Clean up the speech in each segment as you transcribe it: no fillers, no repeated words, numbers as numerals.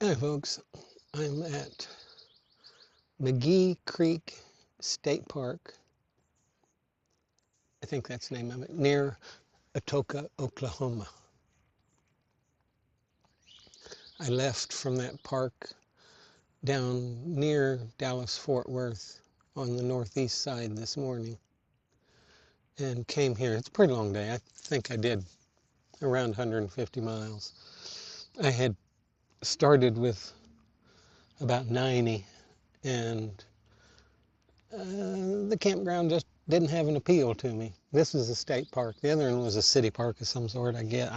Hi folks, I'm at McGee Creek State Park, I think that's the name of it, near Atoka, Oklahoma. I left from that park down near Dallas-Fort Worth on the northeast side this morning and came here. It's a pretty long day. I think I did around 150 miles. I had started with about 90 and the campground just didn't have an appeal to me. This is a state park. The other one was a city park of some sort, I guess.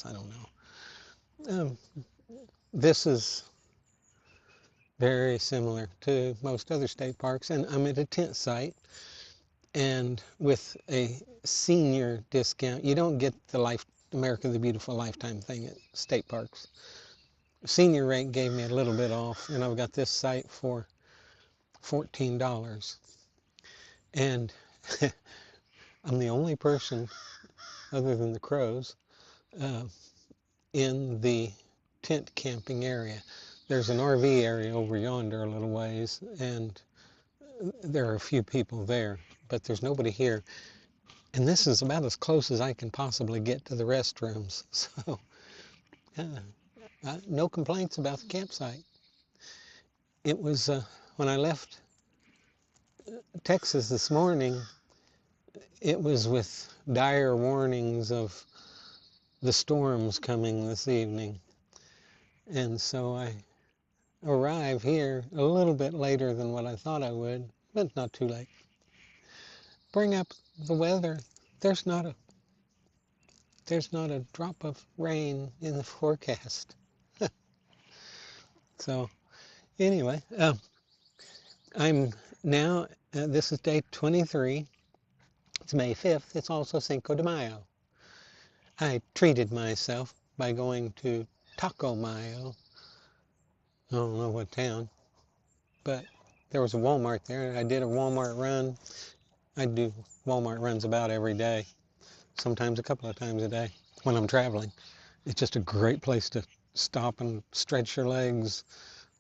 I don't know. This is very similar to most other state parks, and I'm at a tent site, and with a senior discount. You don't get the America the Beautiful lifetime thing at state parks. Senior rate gave me a little bit off, and I've got this site for $14. And I'm the only person, other than the crows, in the tent camping area. There's an RV area over yonder a little ways, and there are a few people there, but there's nobody here. And this is about as close as I can possibly get to the restrooms. So, no complaints about the campsite. It was, when I left Texas this morning, it was with dire warnings of the storms coming this evening. And so I arrive here a little bit later than what I thought I would, but not too late. Bring up the weather. There's not a drop of rain in the forecast. So anyway, I'm now, this is day 23. It's May 5th. It's also Cinco de Mayo. I treated myself by going to Taco Mayo. I don't know what town, but there was a Walmart there. I did a Walmart run. I do Walmart runs about every day, sometimes a couple of times a day when I'm traveling. It's just a great place to stop and stretch your legs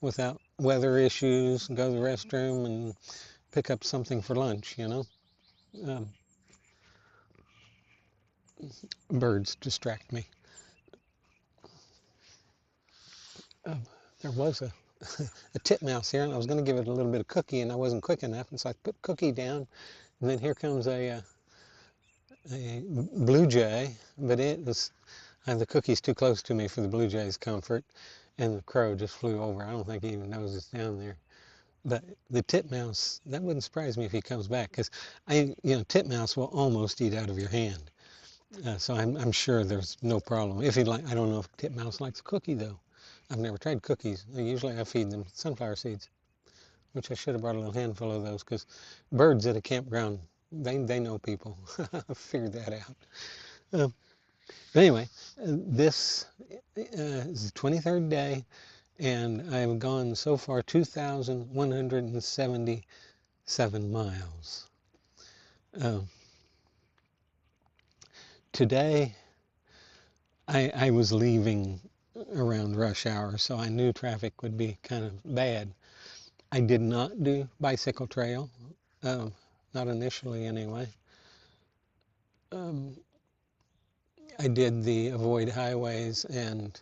without weather issues, go to the restroom and pick up something for lunch, you know. Birds distract me. There was a titmouse here, and I was going to give it a little bit of cookie, and I wasn't quick enough, and so I put cookie down, and then here comes a blue jay, but I have the cookies too close to me for the blue jay's comfort, and the crow just flew over. I don't think he even knows it's down there. But the titmouse, that wouldn't surprise me if he comes back, because titmouse will almost eat out of your hand. So I'm sure there's no problem. If he I don't know if titmouse likes cookie though. I've never tried cookies. Usually I feed them sunflower seeds, which I should have brought a little handful of those, because birds at a campground, they know people. I figured that out. But anyway, this is the 23rd day, and I've gone so far 2,177 miles. Today, I was leaving around rush hour, so I knew traffic would be kind of bad. I did not do bicycle trail, not initially anyway. I did the avoid highways and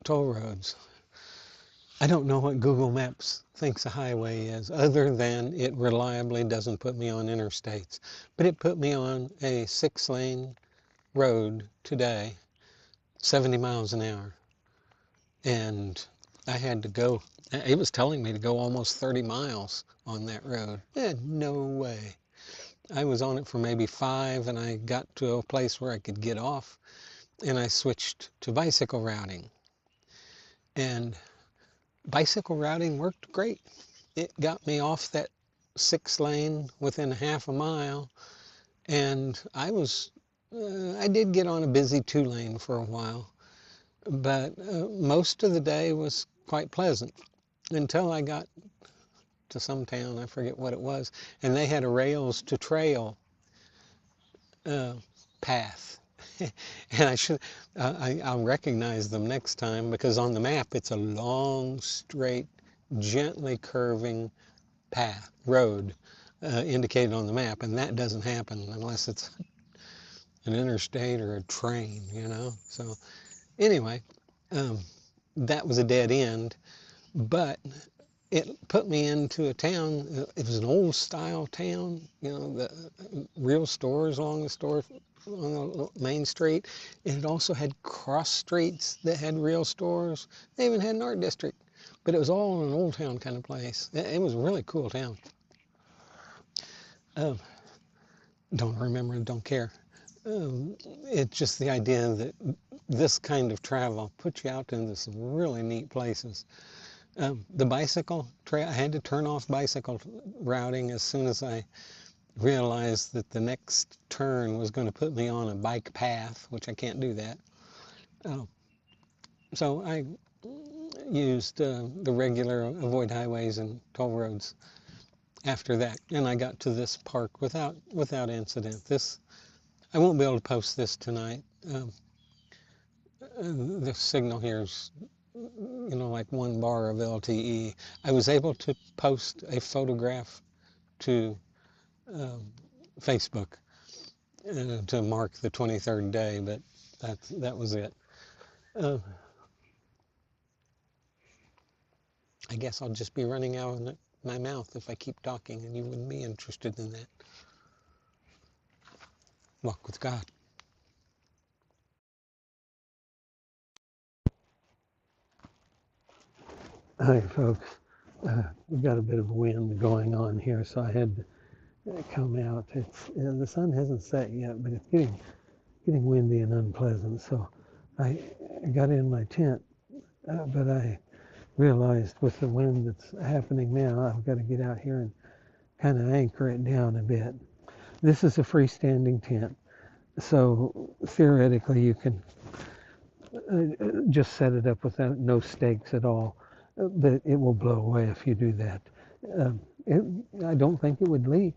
toll roads. I don't know what Google Maps thinks a highway is, other than it reliably doesn't put me on interstates. But it put me on a 6-lane road today, 70 miles an hour. And I had to go, it was telling me to go almost 30 miles on that road. No way. I was on it for maybe 5, and I got to a place where I could get off, and I switched to bicycle routing. And bicycle routing worked great. It got me off that 6-lane within half a mile, and I did get on a busy 2-lane for a while, but most of the day was quite pleasant until I got to some town, I forget what it was, and they had a rails to trail path. And I'll recognize them next time, because on the map it's a long, straight, gently curving road indicated on the map, and that doesn't happen unless it's an interstate or a train, you know. So anyway, um, that was a dead end, but it put me into a town. It was an old style town, you know, the real stores along the on the main street. It also had cross streets that had real stores. They even had an art district, but it was all in an old town kind of place. It was a really cool town. Um, don't remember, don't care. It's just the idea that this kind of travel puts you out into some really neat places. The bicycle trail, I had to turn off bicycle routing as soon as I realized that the next turn was going to put me on a bike path, which I can't do that. So I used the regular avoid highways and toll roads after that, and I got to this park without incident. I won't be able to post this tonight. The signal here is, you know, like 1 bar of LTE. I was able to post a photograph to Facebook to mark the 23rd day, but that was it. I guess I'll just be running out of my mouth if I keep talking, and you wouldn't be interested in that. Walk with God. Hi, folks. We've got a bit of wind going on here, so I had to come out. The sun hasn't set yet, but it's getting windy and unpleasant. So I got in my tent, but I realized with the wind that's happening now, I've got to get out here and kind of anchor it down a bit. This is a freestanding tent, so theoretically you can just set it up without no stakes at all, but it will blow away if you do that. I don't think it would leak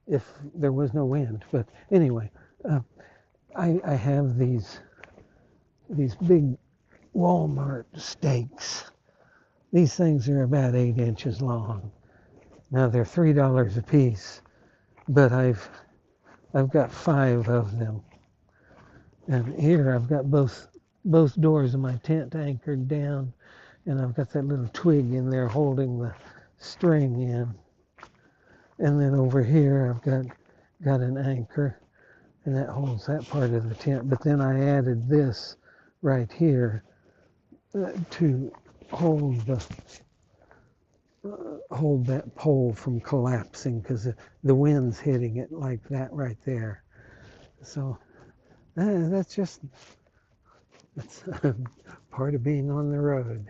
if there was no wind, but anyway, I have these big Walmart stakes. These things are about 8 inches long. Now they're $3 a piece, but I've got 5 of them, and here I've got both doors of my tent anchored down, and I've got that little twig in there holding the string in, and then over here I've got an anchor, and that holds that part of the tent. But then I added this right here to hold that pole from collapsing, because the wind's hitting it like that right there. So that's part of being on the road.